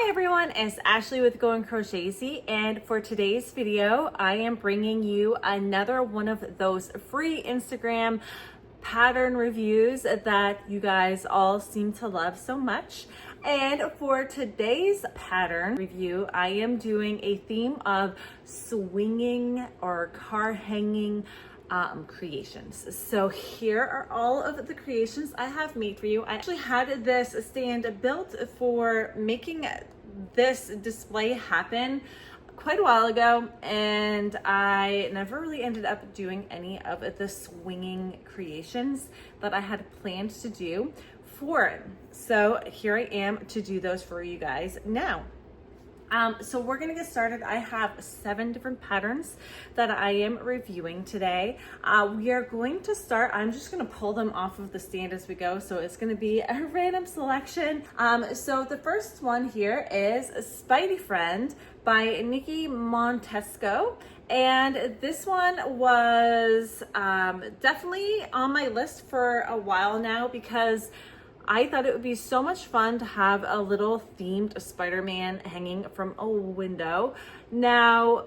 everyone, it's Ashley with Going Crochet, and for today's video, I am bringing you another one of those free Instagram pattern reviews that you guys all seem to love so much. And for today's pattern review, I am doing a theme of swinging or car hanging creations. So here are all of the creations I have made for you. I actually had this stand built for making this display happen quite a while ago, and I never really ended up doing any of the swinging creations that I had planned to do for it. So here I am to do those for you guys now. So we're gonna get started. I have 7 different patterns that I am reviewing today. We are going to start, I'm just gonna pull them off of the stand as we go, so it's gonna be a random selection. So the first one here is Spidey Friend by Nikki Montesco. And this one was definitely on my list for a while now because I thought it would be so much fun to have a little themed Spider-Man hanging from a window. Now,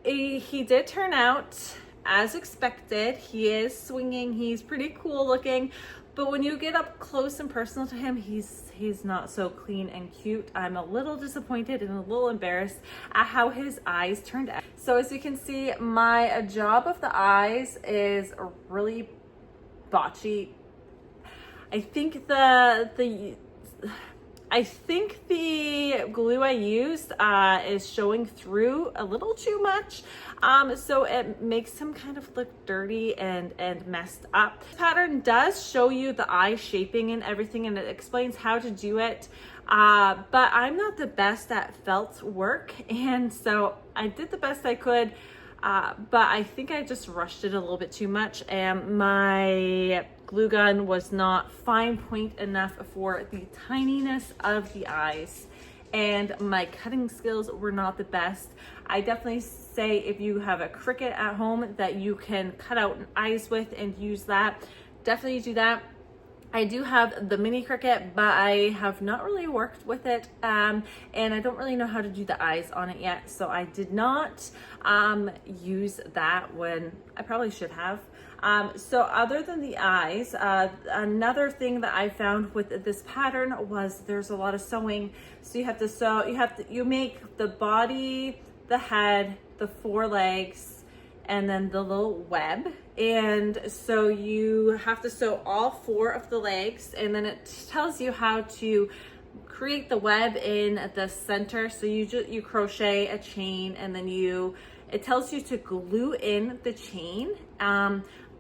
he did turn out as expected. He is swinging, he's pretty cool looking, but when you get up close and personal to him, he's not so clean and cute. I'm a little disappointed and a little embarrassed at how his eyes turned out. So as you can see, my job of the eyes is really botchy. I think the glue I used is showing through a little too much, so it makes him kind of look dirty and messed up. This pattern does show you the eye shaping and everything, and it explains how to do it, but I'm not the best at felt work, and so I did the best I could. But I think I just rushed it a little bit too much, and my glue gun was not fine point enough for the tininess of the eyes, and my cutting skills were not the best. I definitely say if you have a Cricut at home that you can cut out eyes with and use that, definitely do that. I do have the mini Cricut, but I have not really worked with it, and I don't really know how to do the eyes on it yet, so I did not use that when I probably should have. So other than the eyes, another thing that I found with this pattern was there's a lot of sewing. So you have to sew, you make the body, the head, the 4 legs, and then the little web. And so you have to sew all 4 of the legs, and then it tells you how to create the web in the center. So you crochet a chain, and then it tells you to glue in the chain.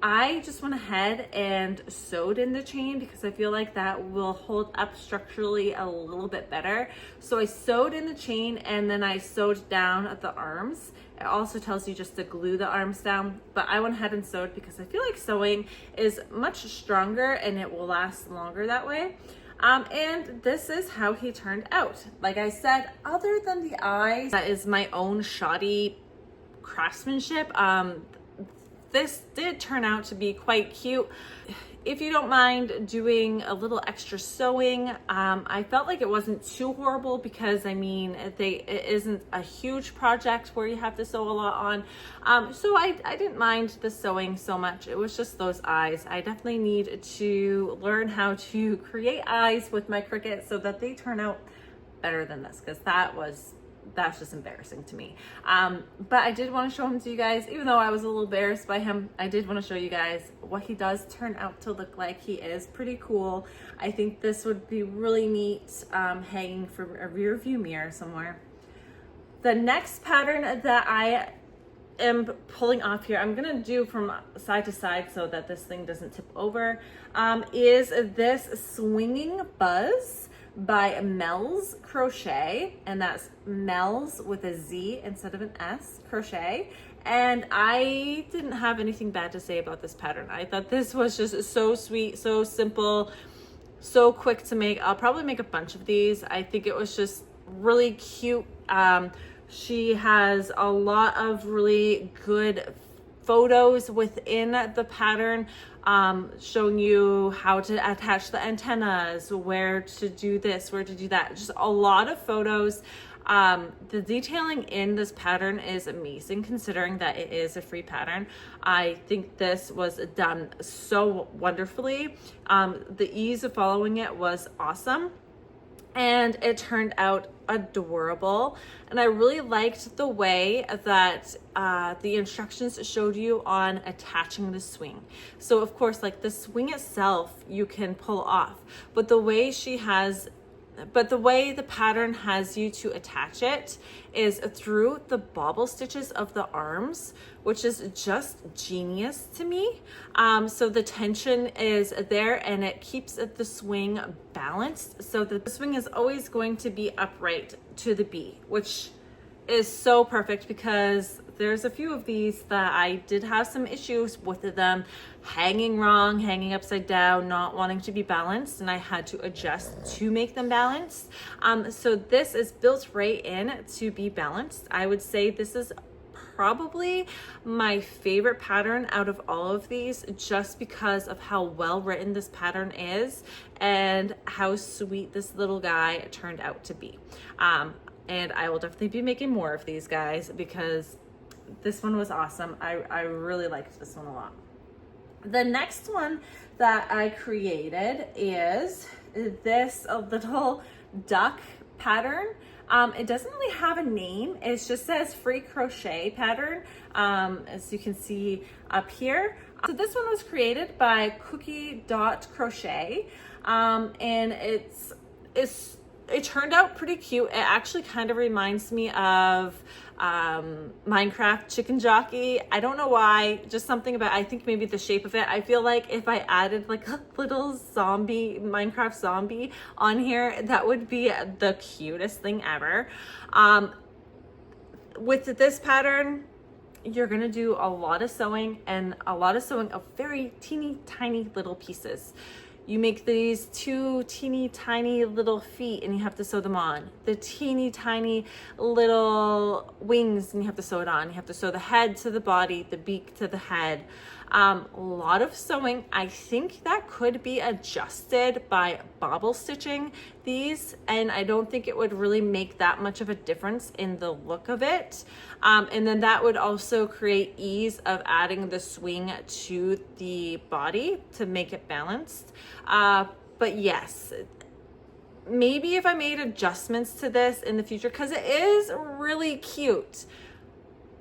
I just went ahead and sewed in the chain because I feel like that will hold up structurally a little bit better. So I sewed in the chain, and then I sewed down at the arms. It also tells you just to glue the arms down, but I went ahead and sewed because I feel like sewing is much stronger and it will last longer that way. And this is how he turned out. Like I said, other than the eyes, that is my own shoddy craftsmanship. This did turn out to be quite cute. If you don't mind doing a little extra sewing, I felt like it wasn't too horrible because I mean, it isn't a huge project where you have to sew a lot on. So I didn't mind the sewing so much. It was just those eyes. I definitely need to learn how to create eyes with my Cricut so that they turn out better than this, because that's just embarrassing to me. But I did want to show him to you guys. Even though I was a little embarrassed by him, I did want to show you guys what he does turn out to look like. He is pretty cool. I think this would be really neat hanging from a rear view mirror somewhere. The next pattern that I am pulling off here, I'm gonna do from side to side so that this thing doesn't tip over, is this Swinging Buzz by Mel's Crochet, and that's Mel's with a Z instead of an S, Crochet. And I didn't have anything bad to say about this pattern. I thought this was just so sweet, so simple, so quick to make. I'll probably make a bunch of these. I think it was just really cute. She has a lot of really good photos within the pattern. showing you how to attach the antennas, where to do this, where to do that. Just a lot of photos. The detailing in this pattern is amazing considering that it is a free pattern. I think this was done so wonderfully. The ease of following it was awesome. And it turned out adorable. And I really liked the way that the instructions showed you on attaching the swing. So of course, like the swing itself, you can pull off, but the way the pattern has you to attach it is through the bobble stitches of the arms, which is just genius to me. So the tension is there and it keeps the swing balanced. So the swing is always going to be upright to the B, which is so perfect because there's a few of these that I did have some issues with them hanging wrong, hanging upside down, not wanting to be balanced, and I had to adjust to make them balanced. So this is built right in to be balanced. I would say this is probably my favorite pattern out of all of these, just because of how well written this pattern is and how sweet this little guy turned out to be. And I will definitely be making more of these guys because this one was awesome. I really liked this one a lot. The next one that I created is this little duck pattern. It doesn't really have a name. It just says free crochet pattern, as you can see up here. So this one was created by Crochet, and it turned out pretty cute. It actually kind of reminds me of Minecraft Chicken Jockey. I don't know why, just something about, I think maybe the shape of it. I feel like if I added like a little zombie, Minecraft zombie on here, that would be the cutest thing ever. With this pattern, you're gonna do a lot of sewing of very teeny tiny little pieces. You make these two teeny tiny little feet and you have to sew them on. The teeny tiny little wings and you have to sew it on. You have to sew the head to the body, the beak to the head. A lot of sewing. I think that could be adjusted by bobble stitching these, and I don't think it would really make that much of a difference in the look of it. And then that would also create ease of adding the swing to the body to make it balanced. But yes, maybe if I made adjustments to this in the future, because it is really cute.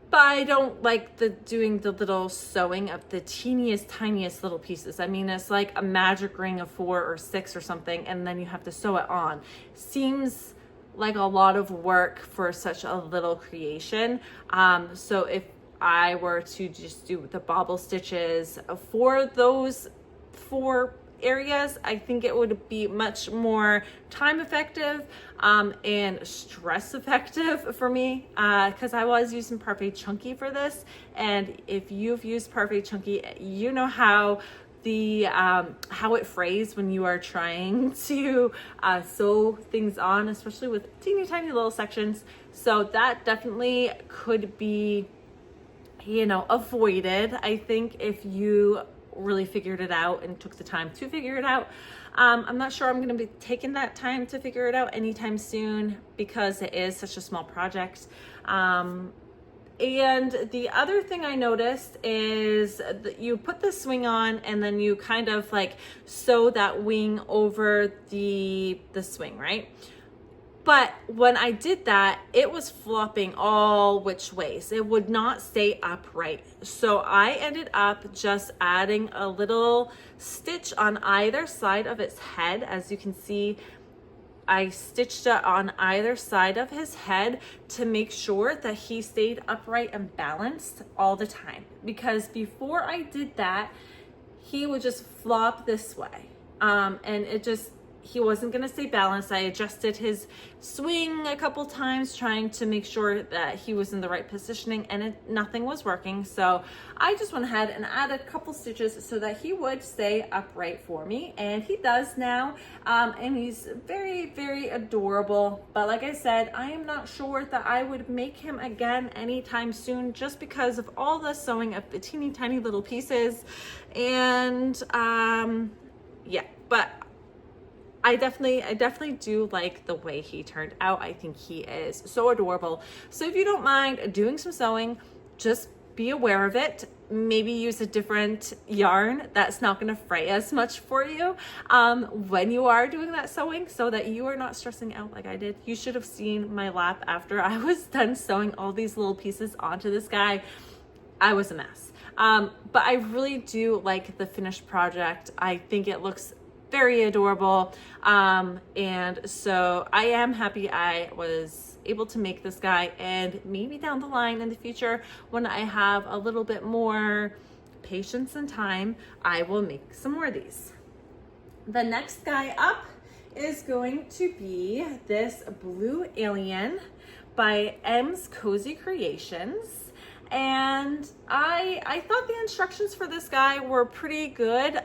But I don't like doing the little sewing of the teeniest, tiniest little pieces. I mean, it's like a magic ring of 4 or 6 or something, and then you have to sew it on. Seems like a lot of work for such a little creation. So if I were to just do the bobble stitches for those 4 areas, I think it would be much more time effective and stress effective for me, because I was using Parfait Chunky for this, and if you've used Parfait Chunky, you know how how it frays when you are trying to sew things on, especially with teeny tiny little sections. So that definitely could be, you know, avoided, I think, if you really figured it out and took the time to figure it out. I'm not sure I'm going to be taking that time to figure it out anytime soon because it is such a small project. And the other thing I noticed is that you put the swing on and then you kind of like sew that wing over the swing, right? But when I did that, it was flopping all which ways. It would not stay upright. So I ended up just adding a little stitch on either side of its head. As you can see, I stitched it on either side of his head to make sure that he stayed upright and balanced all the time. Because before I did that, he would just flop this way. And he wasn't going to stay balanced. I adjusted his swing a couple times, trying to make sure that he was in the right positioning, and nothing was working. So I just went ahead and added a couple stitches so that he would stay upright for me, and he does now. And he's very, very adorable. But like I said, I am not sure that I would make him again anytime soon, just because of all the sewing of the teeny tiny little pieces. And yeah, but I definitely do like the way he turned out. I think he is so adorable. So if you don't mind doing some sewing, just be aware of it. Maybe use a different yarn that's not going to fray as much for you when you are doing that sewing, so that you are not stressing out like I did. You should have seen my lap after I was done sewing all these little pieces onto this guy. I was a mess. But I really do like the finished project. I think it looks very adorable. And so I am happy I was able to make this guy, and maybe down the line in the future, when I have a little bit more patience and time, I will make some more of these. The next guy up is going to be this Blue Alien by M's Cozy Creations. And I thought the instructions for this guy were pretty good.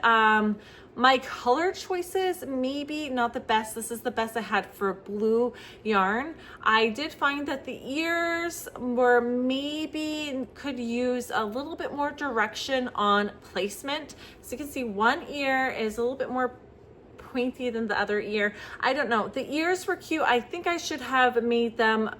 My color choices, maybe not the best. This is the best I had for blue yarn. I did find that the ears were maybe could use a little bit more direction on placement. So you can see one ear is a little bit more pointy than the other ear. I don't know. The ears were cute. I think I should have made them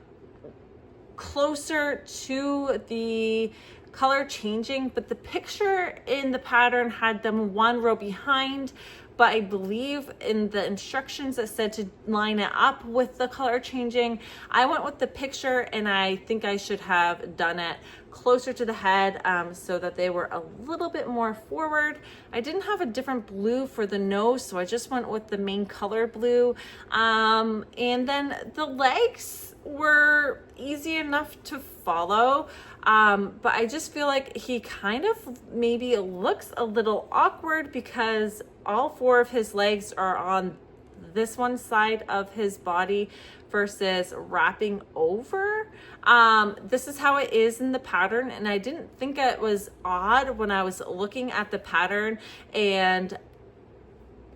closer to the color changing, but the picture in the pattern had them one row behind, but I believe in the instructions it said to line it up with the color changing. I went with the picture, and I think I should have done it closer to the head so that they were a little bit more forward. I didn't have a different blue for the nose, so I just went with the main color blue. And then the legs were easy enough to follow, but I just feel like he kind of maybe looks a little awkward because all four of his legs are on this one side of his body versus wrapping over. This is how it is in the pattern, and I didn't think it was odd when I was looking at the pattern and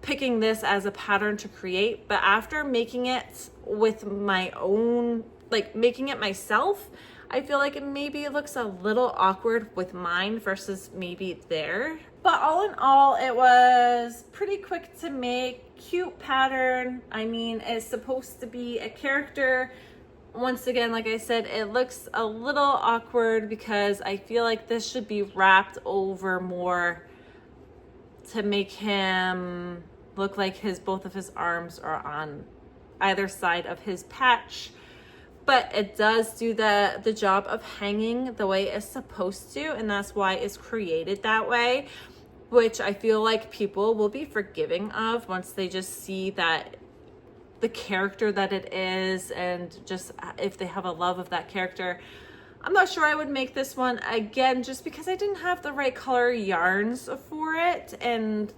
picking this as a pattern to create, but after making it with my own, like making it myself, I feel like it looks a little awkward with mine versus maybe there. But all in all, it was pretty quick to make, cute pattern. I mean, it's supposed to be a character. Once again, like I said, it looks a little awkward because I feel like this should be wrapped over more to make him look like both of his arms are on either side of his patch. But it does do the job of hanging the way it's supposed to, and that's why it's created that way, which I feel like people will be forgiving of once they just see that the character that it is, and just if they have a love of that character. I'm not sure I would make this one again, just because I didn't have the right color yarns for it, and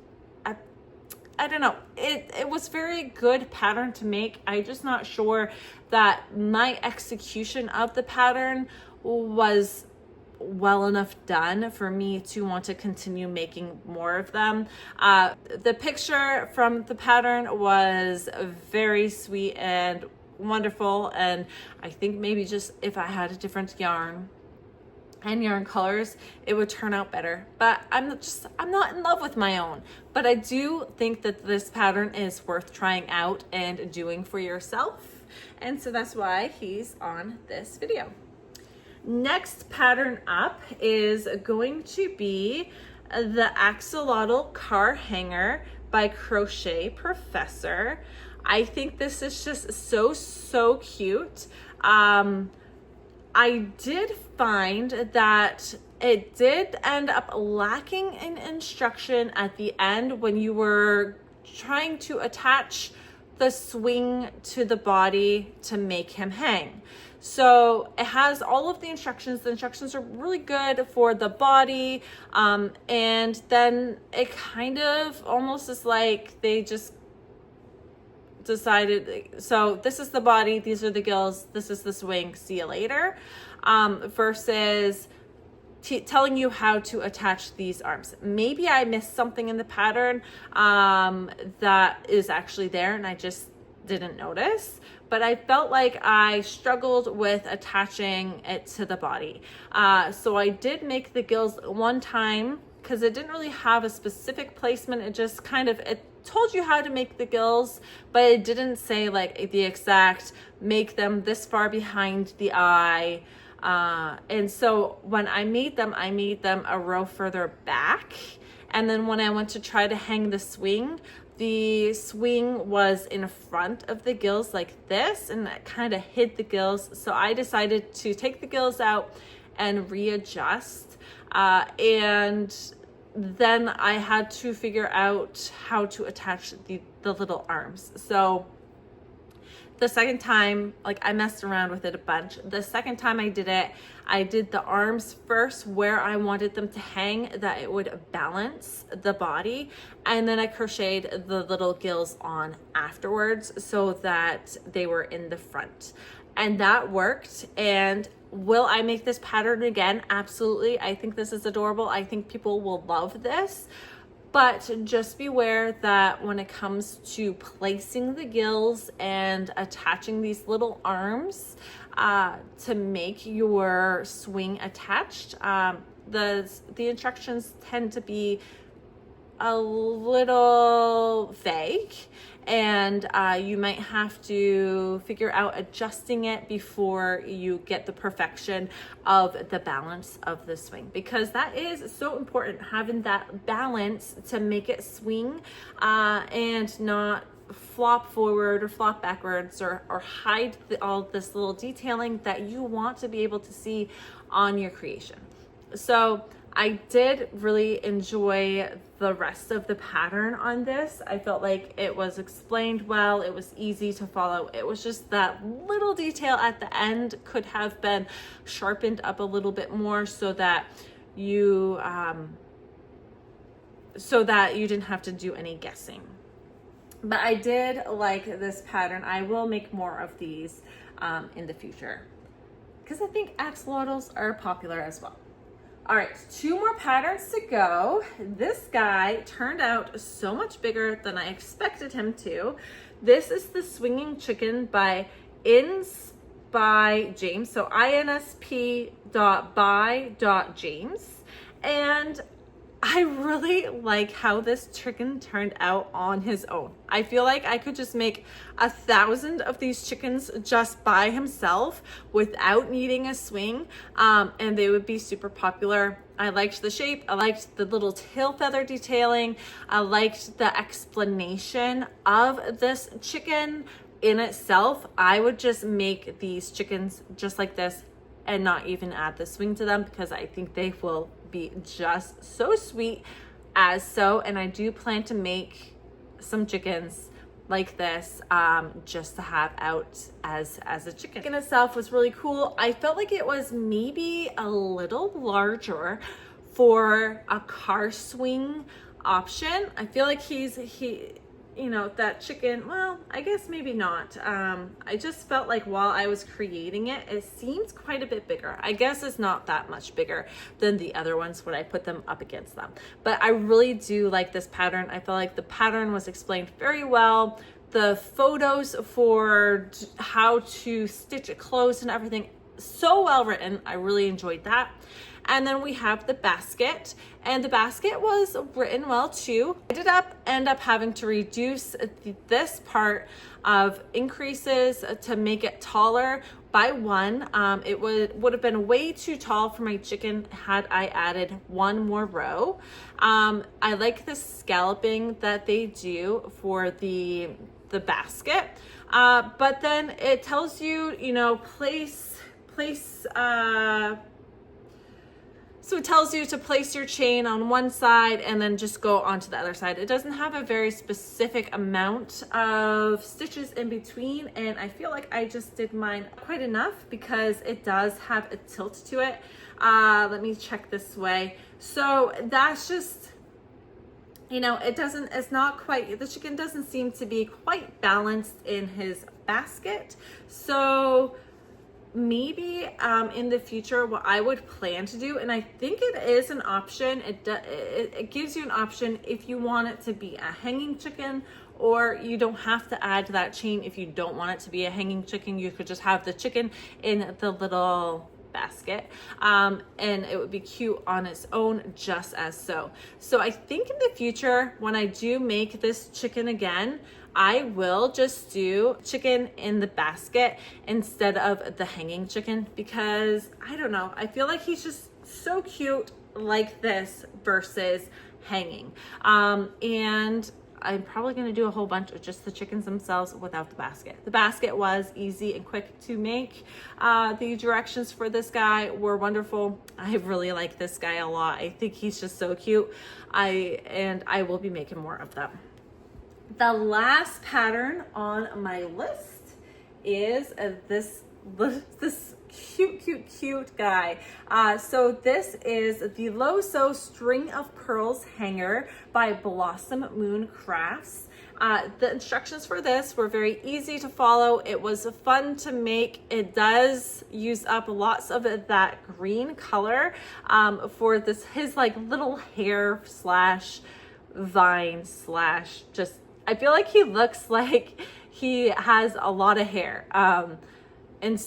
I don't know. It was very good pattern to make. I'm just not sure that my execution of the pattern was well enough done for me to want to continue making more of them. The picture from the pattern was very sweet and wonderful, and I think maybe just if I had a different yarn and yarn colors, it would turn out better. But I'm not in love with my own, but I do think that this pattern is worth trying out and doing for yourself, and so that's why he's on this video. Next pattern up is going to be the Axolotl car hanger by Crochet Professor. I think this is just so cute. I did find that it did end up lacking in instruction at the end when you were trying to attach the swing to the body to make him hang. So it has all of the instructions. The instructions are really good for the body. And then it kind of almost is like they just decided, so this is the body, these are the gills, this is the swing, see you later, versus telling you how to attach these arms. Maybe I missed something in the pattern that is actually there and I just didn't notice, but I felt like I struggled with attaching it to the body. So I did make the gills one time because it didn't really have a specific placement. It just kind of, it told you how to make the gills, but it didn't say like the exact, make them this far behind the eye. And so when I made them a row further back. And then when I went to try to hang the swing was in front of the gills like this, and it kind of hid the gills. So I decided to take the gills out and readjust. And then I had to figure out how to attach the little arms. So the second time, like I messed around with it a bunch. The second time I did it, I did the arms first where I wanted them to hang, that it would balance the body. And then I crocheted the little gills on afterwards so that they were in the front. And that worked. And will I make this pattern again? Absolutely. I think this is adorable. I think people will love this. But just beware that when it comes to placing the gills and attaching these little arms to make your swing attached, the instructions tend to be a little vague, and you might have to figure out adjusting it before you get the perfection of the balance of the swing, because that is so important, having that balance to make it swing and not flop forward or flop backwards or hide all this little detailing that you want to be able to see on your creation. So I did really enjoy the rest of the pattern on this. I felt like it was explained well, it was easy to follow. It was just that little detail at the end could have been sharpened up a little bit more so that you didn't have to do any guessing. But I did like this pattern. I will make more of these in the future because I think axolotls are popular as well. All right, 2 more patterns to go. This guy turned out so much bigger than I expected him to. This is the Swinging Chicken by James, so insp.by.james. And I really like how this chicken turned out on his own. I feel like I could just make 1,000 of these chickens just by himself without needing a swing, and they would be super popular. I liked the shape. I liked the little tail feather detailing. I liked the explanation of this chicken in itself. I would just make these chickens just like this and not even add the swing to them because I think they will be just so sweet as so. And I do plan to make some chickens like this just to have out as a chicken. In itself was really cool. I felt like it was maybe a little larger for a car swing option. I feel like that chicken, well, I guess maybe not. I just felt like while I was creating it, it seemed quite a bit bigger. I guess it's not that much bigger than the other ones when I put them up against them. But I really do like this pattern. I feel like the pattern was explained very well. The photos for how to stitch it closed and everything, so well written. I really enjoyed that. And then we have the basket, and the basket was written well too. I did end up having to reduce this part of increases to make it taller by 1. It would have been way too tall for my chicken had I added 1 more row. I like the scalloping that they do for the basket, but then it tells you, so it tells you to place your chain on one side and then just go onto the other side. It doesn't have a very specific amount of stitches in between, and I feel like I just did mine quite enough because it does have a tilt to it. Let me check this way. So that's just you know, it's not quite, the chicken doesn't seem to be quite balanced in his basket. So maybe in the future, what I would plan to do, and I think it is an option, it gives you an option if you want it to be a hanging chicken, or you don't have to add to that chain. If you don't want it to be a hanging chicken, you could just have the chicken in the little basket, and it would be cute on its own just as so. So I think in the future, when I do make this chicken again, I will just do chicken in the basket instead of the hanging chicken, because I don't know, I feel like he's just so cute like this versus hanging. And I'm probably going to do a whole bunch of just the chickens themselves without the basket. The basket was easy and quick to make. The directions for this guy were wonderful. I really like this guy a lot. I think he's just so cute. I will be making more of them. The last pattern on my list is this cute guy. So this is the Low Sew String of Pearls hanger by Blossom Moon Crafts. The instructions for this were very easy to follow. It was fun to make. It does use up lots of that green color for this, his like little hair slash vine slash just, I feel like he looks like he has a lot of hair. And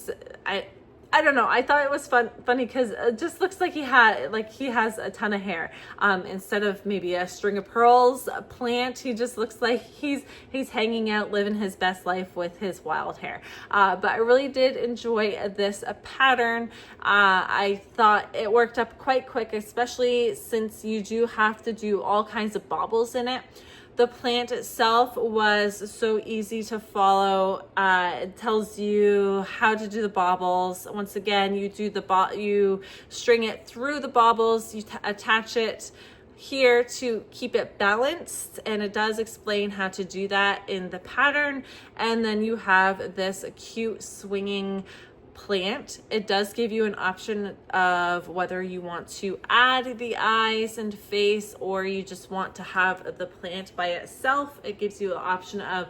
I don't know. I thought it was funny because it just looks like he has a ton of hair. Instead of maybe a string of pearls plant, he just looks like he's hanging out, living his best life with his wild hair. But I really did enjoy this pattern. I thought it worked up quite quick, especially since you do have to do all kinds of baubles in it. The plant itself was so easy to follow. It tells you how to do the baubles. Once again, you string it through the baubles, you attach it here to keep it balanced, and it does explain how to do that in the pattern. And then you have this cute swinging plant. It does give you an option of whether you want to add the eyes and face, or you just want to have the plant by itself. It gives you an option of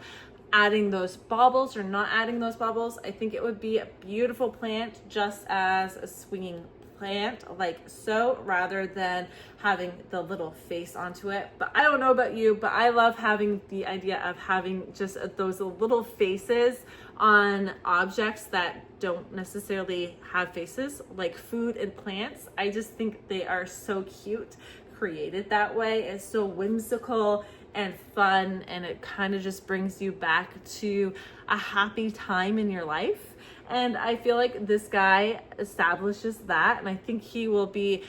adding those baubles or not adding those baubles. I think it would be a beautiful plant just as a swinging plant like so, rather than having the little face onto it. But I don't know about you, but I love having the idea of having just those little faces on objects that don't necessarily have faces, like food and plants. I just think they are so cute created that way. It's so whimsical and fun, and it kind of just brings you back to a happy time in your life. And I feel like this guy establishes that, and I think he will be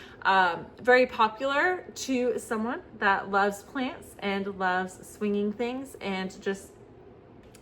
very popular to someone that loves plants and loves swinging things and just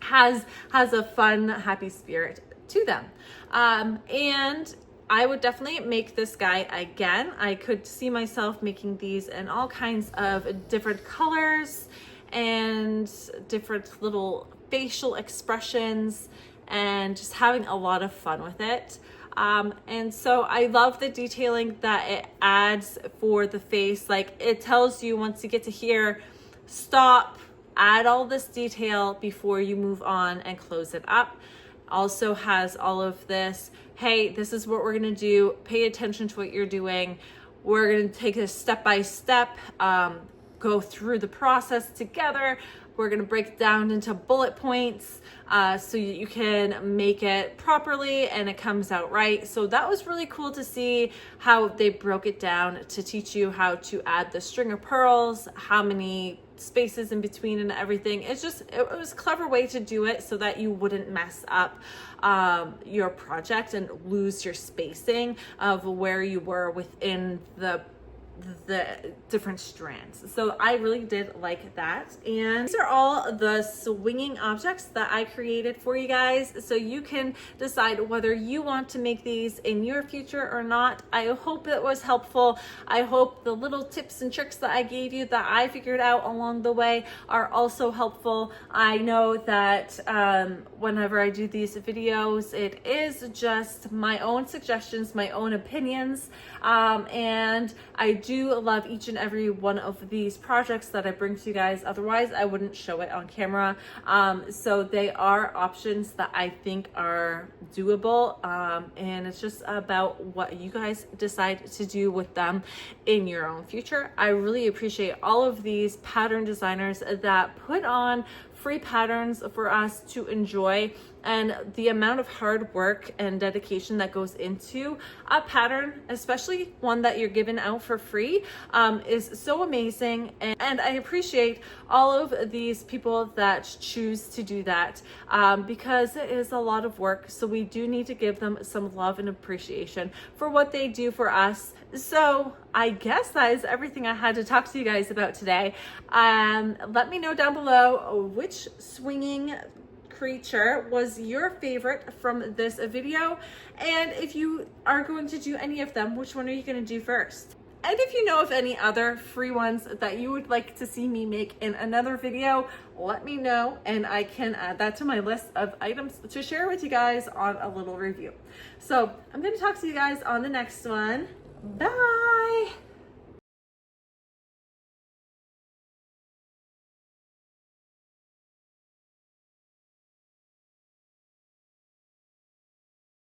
has a fun, happy spirit to them. And I would definitely make this guy again. I could see myself making these in all kinds of different colors and different little facial expressions, and just having a lot of fun with it. And so I love the detailing that it adds for the face. Like, it tells you once you get to here, stop, add all this detail before you move on and close it up. Also has all of this, hey, this is what we're gonna do, pay attention to what you're doing. We're gonna take this step by step, go through the process together. We're gonna break it down into bullet points so you can make it properly and it comes out right. So that was really cool to see how they broke it down to teach you how to add the string of pearls, how many spaces in between and everything. It was a clever way to do it so that you wouldn't mess up your project and lose your spacing of where you were within the different strands. So I really did like that. And these are all the swinging objects that I created for you guys, so you can decide whether you want to make these in your future or not. I hope it was helpful. I hope the little tips and tricks that I gave you that I figured out along the way are also helpful. I know that whenever I do these videos, it is just my own suggestions, my own opinions, and I do love each and every one of these projects that I bring to you guys. Otherwise, I wouldn't show it on camera. So they are options that I think are doable. And it's just about what you guys decide to do with them in your own future. I really appreciate all of these pattern designers that put on free patterns for us to enjoy, and the amount of hard work and dedication that goes into a pattern, especially one that you're given out for free, is so amazing. And I appreciate all of these people that choose to do that, because it is a lot of work. So we do need to give them some love and appreciation for what they do for us. So I guess that is everything I had to talk to you guys about today. Let me know down below which swinging creature was your favorite from this video, and if you are going to do any of them, which one are you going to do first? And if you know of any other free ones that you would like to see me make in another video, let me know and I can add that to my list of items to share with you guys on a little review. So I'm going to talk to you guys on the next one. Bye!